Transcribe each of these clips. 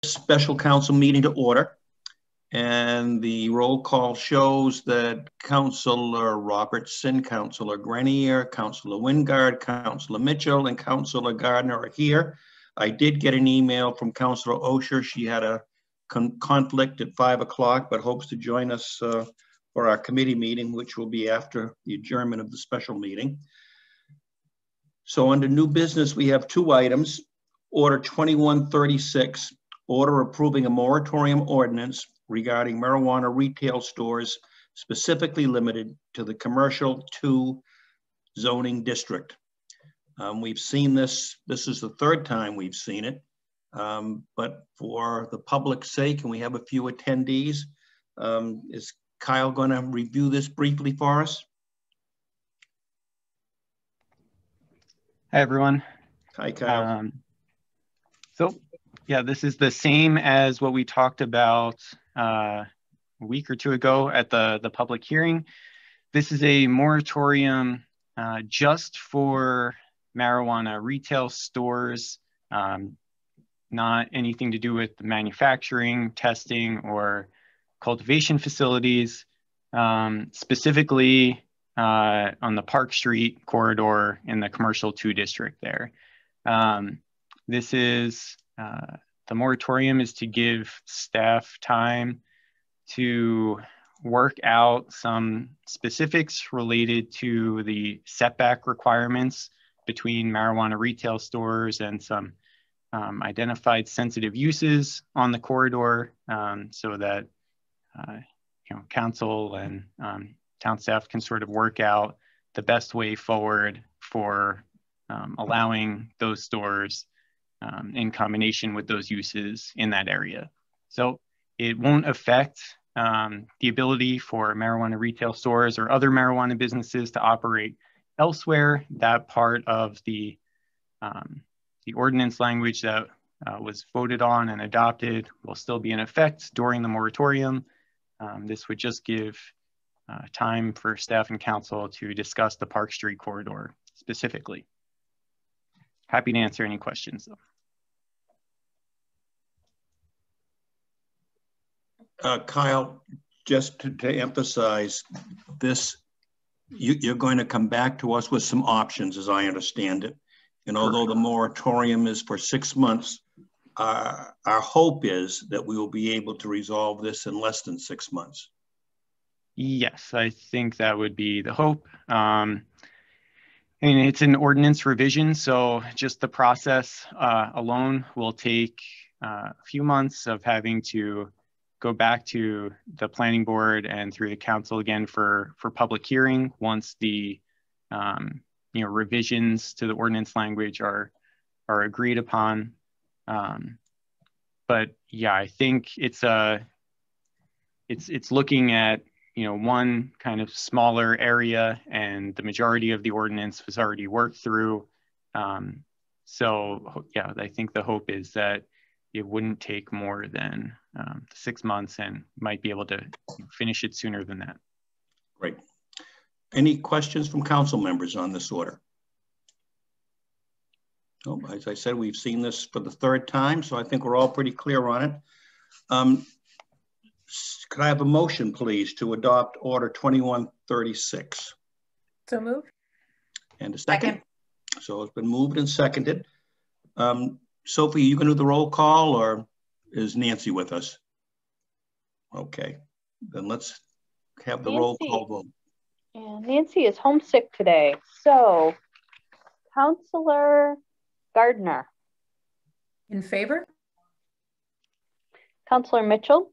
special council meeting to order. And the roll call shows that Councilor Robertson, Councilor Grenier, Councilor Wingard, Councilor Mitchell, and Councilor Gardner are here. I did get an email from Councilor Osher. She had a conflict at 5 o'clock, but hopes to join us for our committee meeting, which will be after the adjournment of the special meeting. So under new business, we have two items. Order 2136, order approving a moratorium ordinance regarding marijuana retail stores specifically limited to the commercial 2 zoning district. We've seen this is the third time we've seen it, but for the public's sake, and we have a few attendees, is Kyle going to review this briefly for us? Hi, everyone. Hi, Kyle. So, yeah, this is the same as what we talked about a week or two ago at the public hearing. This is a moratorium just for marijuana retail stores, not anything to do with the manufacturing, testing, or cultivation facilities, specifically on the Park Street corridor in the commercial 2 district there. This is, the moratorium is to give staff time to work out some specifics related to the setback requirements between marijuana retail stores and some identified sensitive uses on the corridor, so that council and town staff can sort of work out the best way forward for allowing those stores in combination with those uses in that area. So it won't affect the ability for marijuana retail stores or other marijuana businesses to operate elsewhere. That part of the ordinance language that was voted on and adopted will still be in effect during the moratorium. This would just give time for staff and council to discuss the Park Street corridor specifically. Happy to answer any questions, though. Kyle, just to emphasize this, you're going to come back to us with some options, as I understand it. And although the moratorium is for 6 months, our hope is that we will be able to resolve this in less than 6 months. Yes, I think that would be the hope. And it's an ordinance revision, so just the process alone will take a few months of having to go back to the planning board and through the council again for public hearing once the revisions to the ordinance language are agreed upon. But yeah, I think it's looking at one kind of smaller area, and the majority of the ordinance was already worked through. So yeah, I think the hope is that it wouldn't take more than 6 months and might be able to finish it sooner than that. Great. Any questions from council members on this order? Oh, as I said, we've seen this for the 3rd time, so I think we're all pretty clear on it. Could I have a motion, please, to adopt Order 2136? So moved. And a second? So it's been moved and seconded. Sophie, are you going to do the roll call, or is Nancy with us? Okay, then let's have the roll call vote. Yeah, Nancy is homesick today. So, Councilor Gardner. In favor? Councilor Mitchell?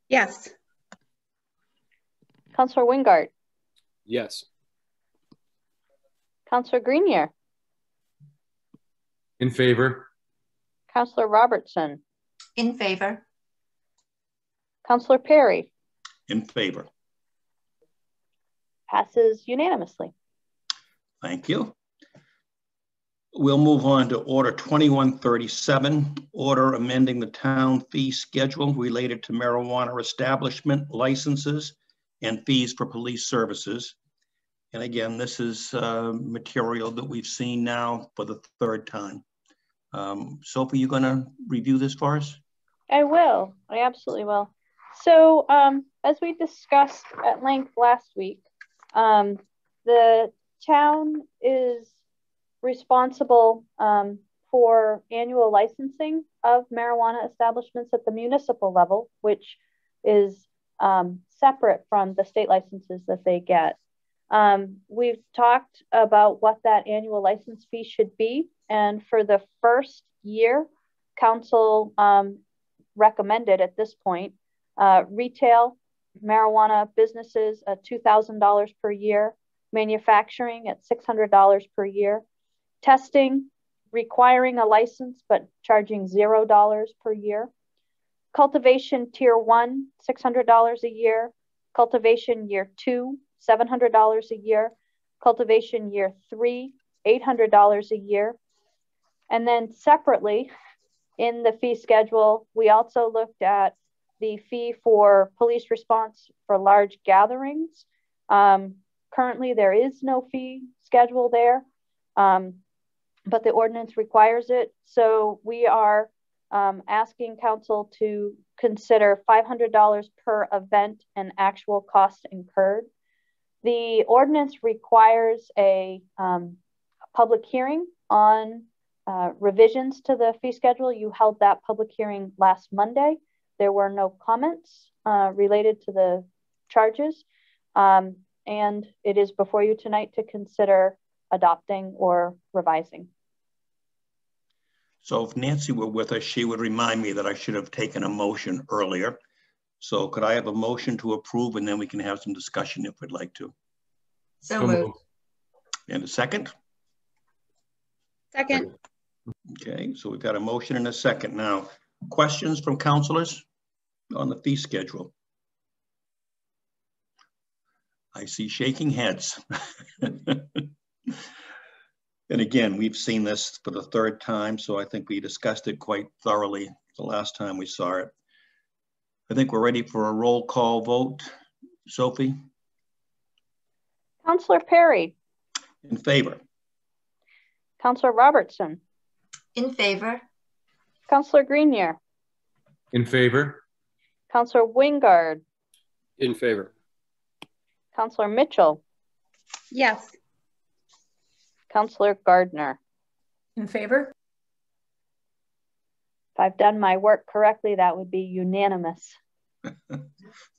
Yes. Councilor Wingard? Yes. Councilor Grenier? In favor. Councilor Robertson? In favor. Councilor Perry? In favor. Passes unanimously. Thank you. We'll move on to Order 2137, order amending the town fee schedule related to marijuana establishment licenses and fees for police services. And again, this is material that we've seen now for the 3rd time. Sophie, you gonna review this for us? I will. I absolutely will. So, as we discussed at length last week, the town is responsible for annual licensing of marijuana establishments at the municipal level, which is separate from the state licenses that they get. We've talked about what that annual license fee should be, and for the first year, council recommended at this point retail marijuana businesses at $2,000 per year, manufacturing at $600 per year, testing requiring a license but charging $0 per year, cultivation tier 1, $600 a year, cultivation year 2, $700 a year, cultivation year 3, $800 a year. And then separately in the fee schedule, we also looked at the fee for police response for large gatherings. Currently, there is no fee schedule there, but the ordinance requires it. So we are asking council to consider $500 per event and actual cost incurred. The ordinance requires a public hearing on revisions to the fee schedule. You held that public hearing last Monday. There were no comments related to the charges. And it is before you tonight to consider adopting or revising. So if Nancy were with us, she would remind me that I should have taken a motion earlier. So could I have a motion to approve, and then we can have some discussion if we'd like to. So moved. And a second? Second. Okay, so we've got a motion and a second. Now, questions from councilors on the fee schedule? I see shaking heads. And again, we've seen this for the third time, so I think we discussed it quite thoroughly the last time we saw it. I think we're ready for a roll call vote. Sophie? Councillor Perry. In favor. Councillor Robertson. In favor. Councillor Grenier. In favor. Councillor Wingard. In favor. Councillor Mitchell. Yes. Councillor Gardner. In favor? If I've done my work correctly, that would be unanimous.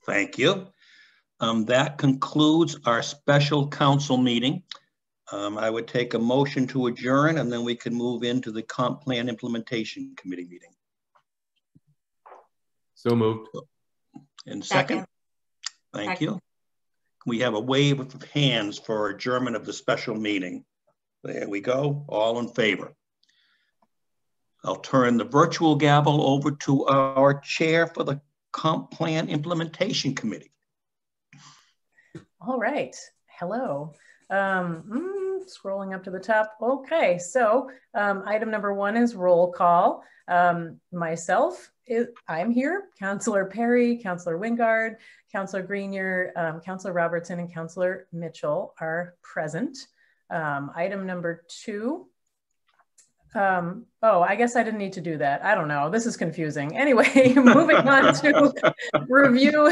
Thank you. That concludes our special council meeting. I would take a motion to adjourn, and then we can move into the comp plan implementation committee meeting. So moved. And second? Thank you. We have a wave of hands for adjournment of the special meeting. There we go, all in favor. I'll turn the virtual gavel over to our chair for the comp plan implementation committee. All right. Hello. Scrolling up to the top. Okay, so item number 1 is roll call. Myself, I'm here. Councillor Perry, Councillor Wingard, Councillor Grenier, Councillor Robertson, and Councillor Mitchell are present. Item number 2. Oh, I guess I didn't need to do that. I don't know. This is confusing. Anyway, moving on to review.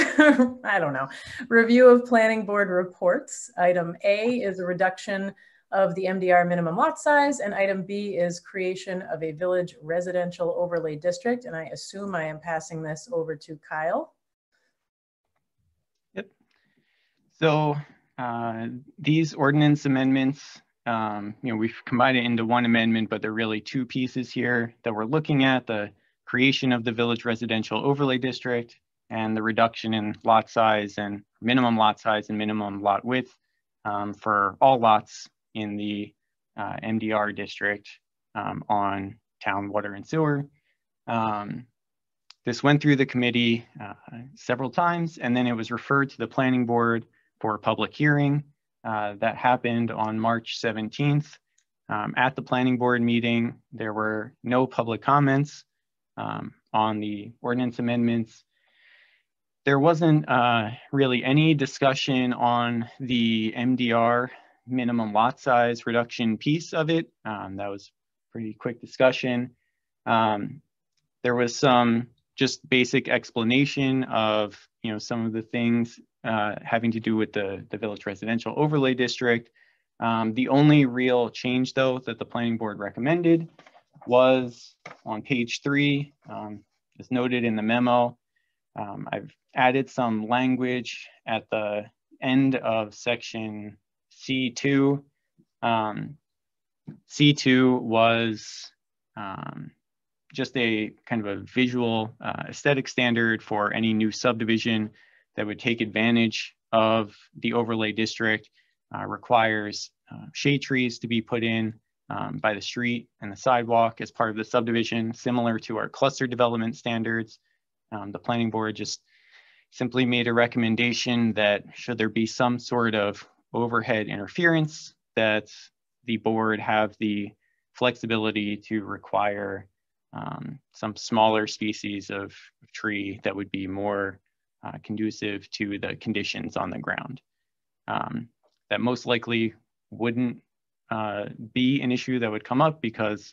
I don't know. Review of planning board reports. Item A is a reduction of the MDR minimum lot size, and item B is creation of a village residential overlay district. And I assume I am passing this over to Kyle. Yep. So these ordinance amendments, we've combined it into one amendment, but there are really 2 pieces here that we're looking at: the creation of the village residential overlay district and the reduction in lot size and minimum lot width for all lots in the MDR district on town water and sewer. This went through the committee several times, and then it was referred to the planning board for a public hearing. That happened on March 17th. At the planning board meeting, there were no public comments on the ordinance amendments. There wasn't really any discussion on the MDR minimum lot size reduction piece of it. That was pretty quick discussion. There was some just basic explanation of, some of the things having to do with the Village Residential Overlay District. The only real change, though, that the Planning Board recommended was on page 3, as noted in the memo. I've added some language at the end of section C2. C2 was just a kind of a visual aesthetic standard for any new subdivision that would take advantage of the overlay district. Requires shade trees to be put in by the street and the sidewalk as part of the subdivision, similar to our cluster development standards. The planning board just simply made a recommendation that should there be some sort of overhead interference, that the board have the flexibility to require some smaller species of tree that would be more conducive to the conditions on the ground. That most likely wouldn't be an issue that would come up because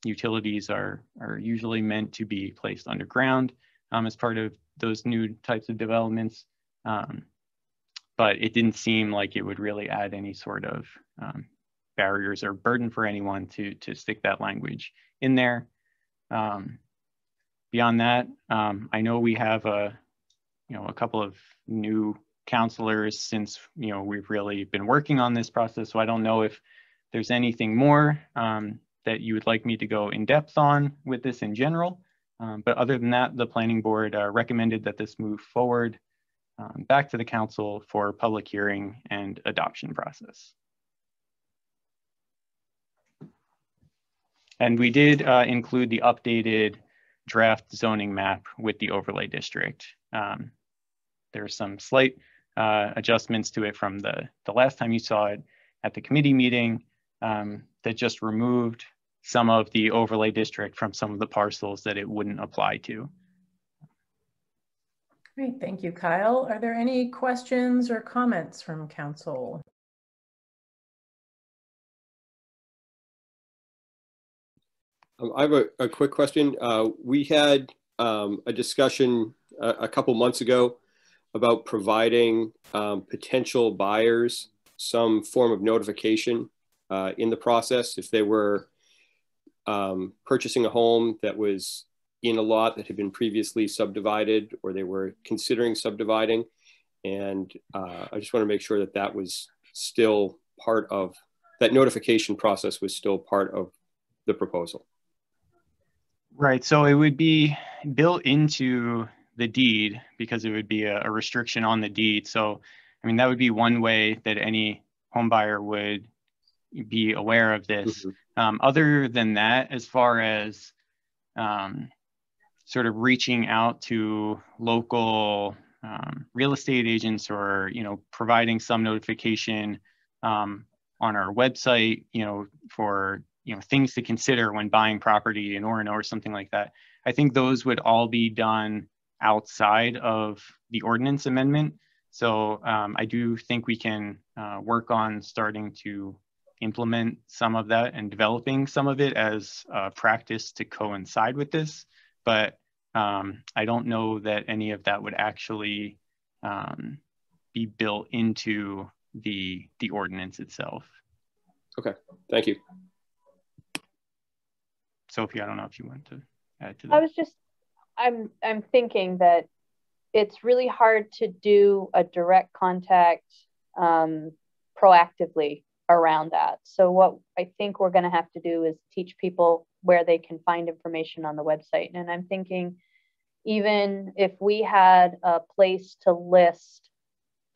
utilities are usually meant to be placed underground as part of those new types of developments. But it didn't seem like it would really add any sort of barriers or burden for anyone to stick that language in there. Beyond that, I know we have a couple of new counselors since we've really been working on this process, so I don't know if there's anything more that you would like me to go in depth on with this in general. But other than that, the planning board recommended that this move forward back to the council for public hearing and adoption process. And we did include the updated draft zoning map with the overlay district. There's some slight adjustments to it from the last time you saw it at the committee meeting that just removed some of the overlay district from some of the parcels that it wouldn't apply to. Great, thank you, Kyle. Are there any questions or comments from council? I have a quick question. We had a discussion a couple months ago about providing potential buyers some form of notification in the process if they were purchasing a home that was in a lot that had been previously subdivided, or they were considering subdividing. And I just want to make sure that that was still part of, that notification process was still part of the proposal. Right, so it would be built into the deed because it would be a restriction on the deed. So, I mean, that would be one way that any home buyer would be aware of this. Mm-hmm. Other than that, as far as sort of reaching out to local real estate agents, or providing some notification on our website, for things to consider when buying property in Orono or something like that, I think those would all be done outside of the ordinance amendment. So I do think we can work on starting to implement some of that and developing some of it as a practice to coincide with this. But I don't know that any of that would actually be built into the ordinance itself. Okay, thank you. Sophie, I don't know if you want to add to that. I was just, I'm thinking that it's really hard to do a direct contact proactively around that. So what I think we're going to have to do is teach people where they can find information on the website. And I'm thinking, even if we had a place to list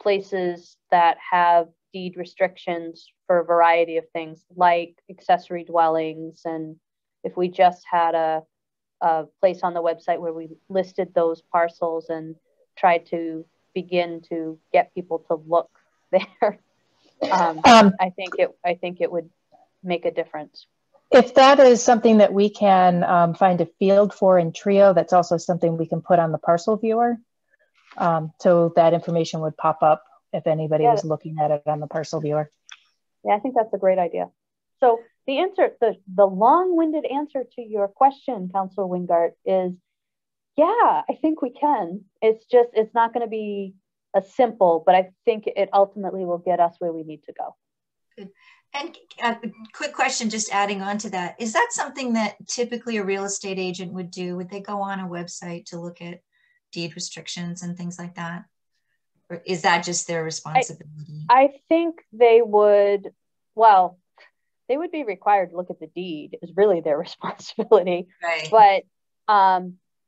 places that have deed restrictions for a variety of things like accessory dwellings, and if we just had a place on the website where we listed those parcels and tried to begin to get people to look there, I think it would make a difference. If that is something that we can find a field for in Trio, that's also something we can put on the parcel viewer. So that information would pop up if anybody was looking at it on the parcel viewer. Yeah, I think that's a great idea. So the answer, the long-winded answer to your question, Councilor Wingart, is yeah, I think we can. It's just, it's not going to be a simple, but I think it ultimately will get us where we need to go. Good. And quick question, just adding on to that. Is that something that typically a real estate agent would do? Would they go on a website to look at deed restrictions and things like that? Or is that just their responsibility? I think they would, well, they would be required to look at the deed. Is really their responsibility. Right. But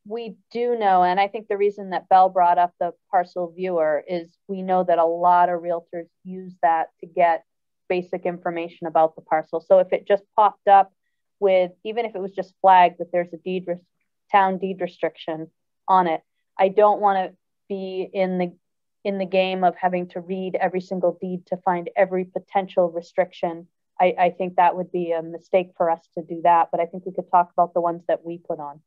we do know, and I think the reason that Belle brought up the parcel viewer is we know that a lot of realtors use that to get basic information about the parcel. So if it just popped up with, even if it was just flagged that there's a town deed restriction on it, I don't want to be in the game of having to read every single deed to find every potential restriction. I think that would be a mistake for us to do that, but I think we could talk about the ones that we put on.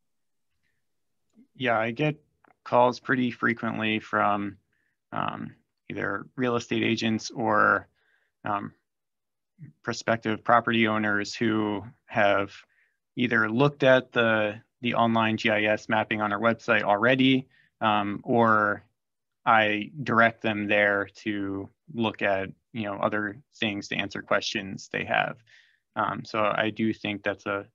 Yeah, I get calls pretty frequently from either real estate agents or prospective property owners who have either looked at the online GIS mapping on our website already, or I direct them there to look at other things to answer questions they have. So I do think that's a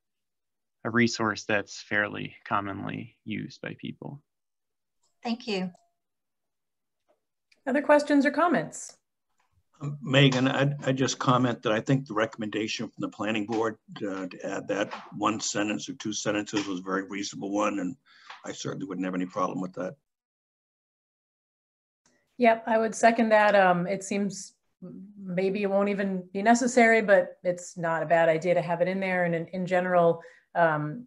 resource that's fairly commonly used by people. Thank you. Other questions or comments? Megan, I just comment that I think the recommendation from the planning board to add that one sentence or two sentences was a very reasonable one, and I certainly wouldn't have any problem with that. Yep, I would second that. It seems maybe it won't even be necessary, but it's not a bad idea to have it in there. And in general, I'm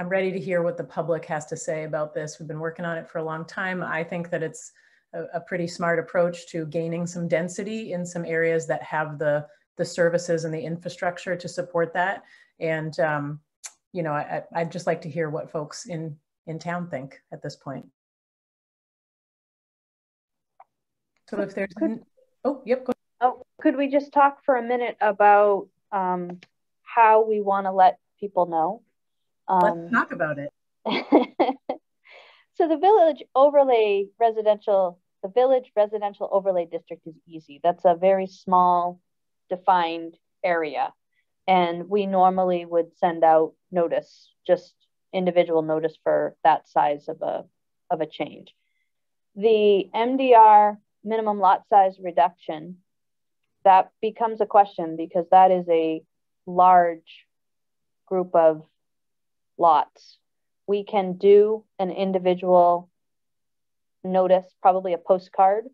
ready to hear what the public has to say about this. We've been working on it for a long time. I think that it's a pretty smart approach to gaining some density in some areas that have the services and the infrastructure to support that. And I'd just like to hear what folks in town think at this point. So if there's, oh, yep, go ahead. Oh, could we just talk for a minute about how we want to let people know? Let's talk about it. So the village residential overlay district is easy. That's a very small defined area. And we normally would send out notice, just individual notice for that size of a change. The MDR, minimum lot size reduction, that becomes a question because that is a large group of lots. We can do an individual notice, probably a postcard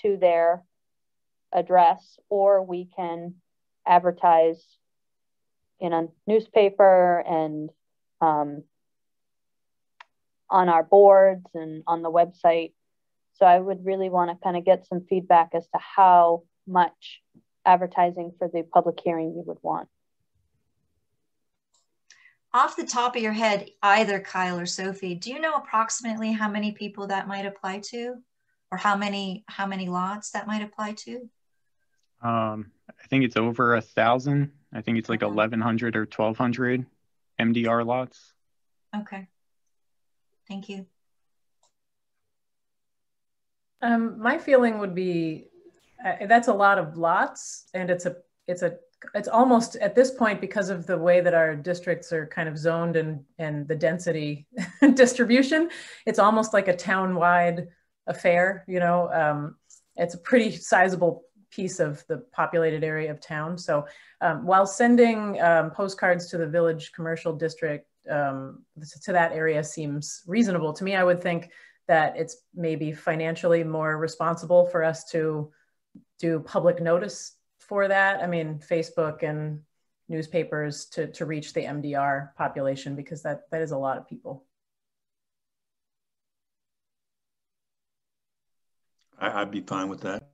to their address, or we can advertise in a newspaper and on our boards and on the website. So I would really want to kind of get some feedback as to how much advertising for the public hearing you would want. Off the top of your head, either Kyle or Sophie, do you know approximately how many people that might apply to, or how many lots that might apply to? I think it's over 1,000. I think it's like 1,100 or 1,200 MDR lots. Okay. Thank you. My feeling would be that's a lot of lots, and it's almost at this point, because of the way that our districts are kind of zoned and the density distribution, it's almost like a town-wide affair. It's a pretty sizable piece of the populated area of town. So while sending postcards to the village commercial district to that area seems reasonable to me, I would think that it's maybe financially more responsible for us to do public notice for that. I mean, Facebook and newspapers to reach the MDR population, because that is a lot of people. I'd be fine with that.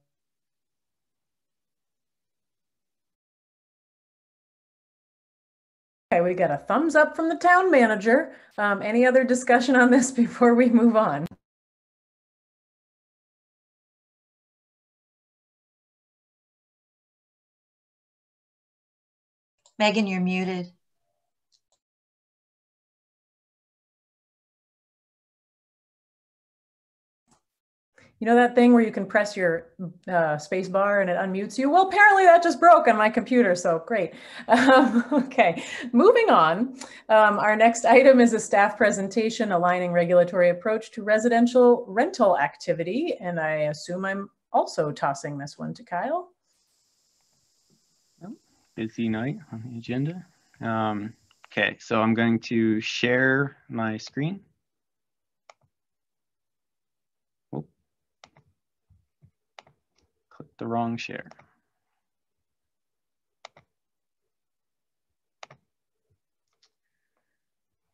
Okay, we got a thumbs up from the town manager. Any other discussion on this before we move on? Megan, you're muted. You know that thing where you can press your space bar and it unmutes you? Well, apparently that just broke on my computer, so great. Okay, moving on. Our next item is a staff presentation aligning regulatory approach to residential rental activity. And I assume I'm also tossing this one to Kyle. Busy night on the agenda. Okay, so I'm going to share my screen. Oh, clicked the wrong share.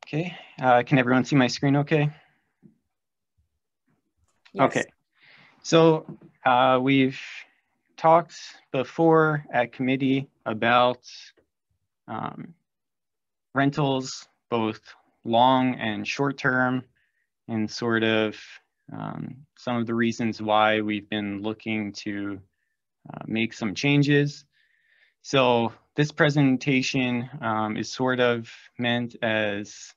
Okay, can everyone see my screen okay? Yes. Okay, so we've talked before at committee about rentals, both long and short term, and sort of some of the reasons why we've been looking to make some changes. So this presentation is sort of meant as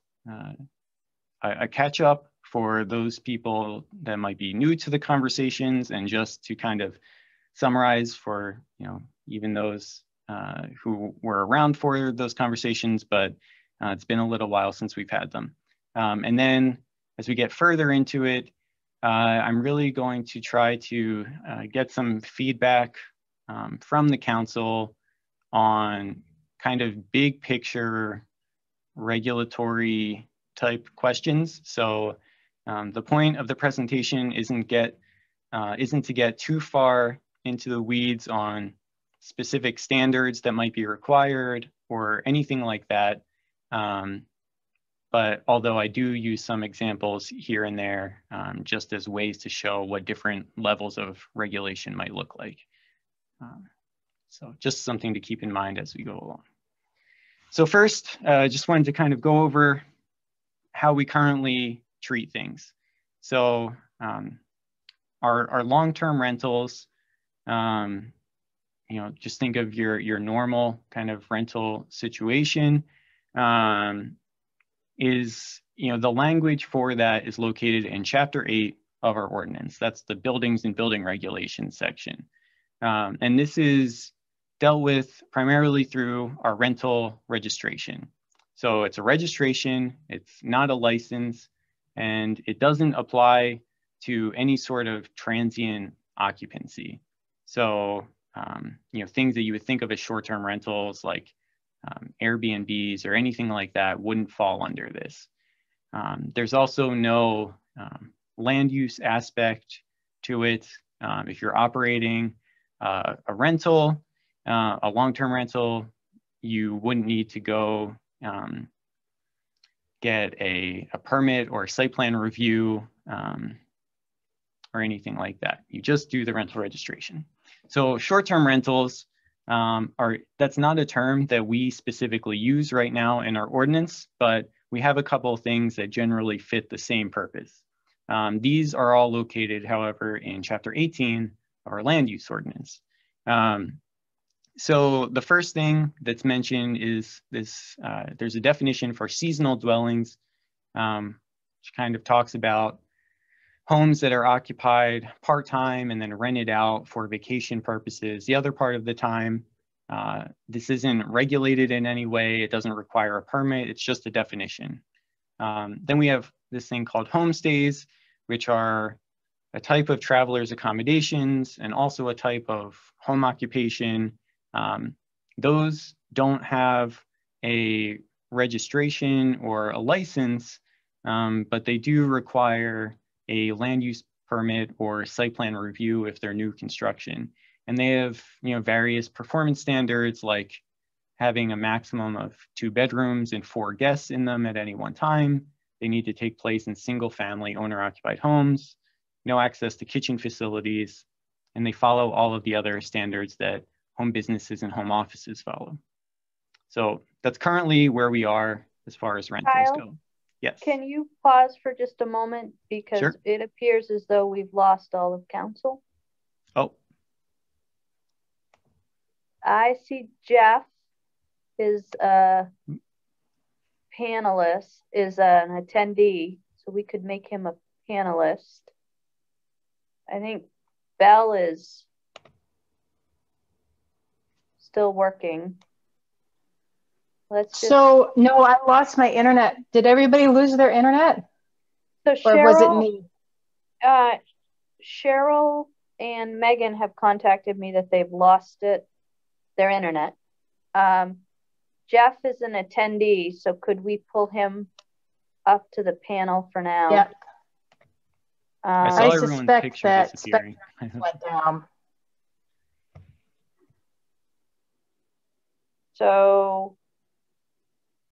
a catch up for those people that might be new to the conversations, and just to kind of summarize for, you know, even those who were around for those conversations, but it's been a little while since we've had them. And then as we get further into it, I'm really going to try to get some feedback from the council on kind of big picture regulatory type questions. So the point of the presentation isn't to get too far into the weeds on specific standards that might be required or anything like that. But although I do use some examples here and there just as ways to show what different levels of regulation might look like. So just something to keep in mind as we go along. So first, I just wanted to kind of go over how we currently treat things. So our long-term rentals, you know, just think of your normal kind of rental situation. Is, you know, the language for that is located in Chapter 8 of our ordinance. That's the Buildings and Building Regulations section. And this is dealt with primarily through our rental registration. So it's a registration, it's not a license, and it doesn't apply to any sort of transient occupancy. So, you know, things that you would think of as short-term rentals like Airbnbs or anything like that wouldn't fall under this. There's also no land use aspect to it. If you're operating a rental, a long-term rental, you wouldn't need to go get a permit or a site plan review or anything like that. You just do the rental registration. So short-term rentals that's not a term that we specifically use right now in our ordinance, but we have a couple of things that generally fit the same purpose. These are all located, however, in Chapter 18 of our land use ordinance. So the first thing that's mentioned is this, there's a definition for seasonal dwellings, which kind of talks about homes that are occupied part-time and then rented out for vacation purposes the other part of the time. This isn't regulated in any way. It doesn't require a permit. It's just a definition. Then we have this thing called homestays, which are a type of travelers accommodations and also a type of home occupation. Those don't have a registration or a license, but they do require a land use permit or site plan review if they're new construction. And they have, you know, various performance standards like having a maximum of 2 bedrooms and 4 guests in them at any one time. They need to take place in single family owner occupied homes, no access to kitchen facilities, and they follow all of the other standards that home businesses and home offices follow. So that's currently where we are as far as rentals Kyle, go. Yes. Can you pause for just a moment? Because Sure. It appears as though we've lost all of council. Oh. I see Jeff is a panelist, is an attendee, so we could make him a panelist. I think Bell is still working. Let's just... So, no, I lost my internet. Did everybody lose their internet? So Or Cheryl, was it me? Cheryl and Megan have contacted me that they've lost their internet. Jeff is an attendee, so could we pull him up to the panel for now? Yeah. I saw I everyone's suspect picture that disappearing. went down. So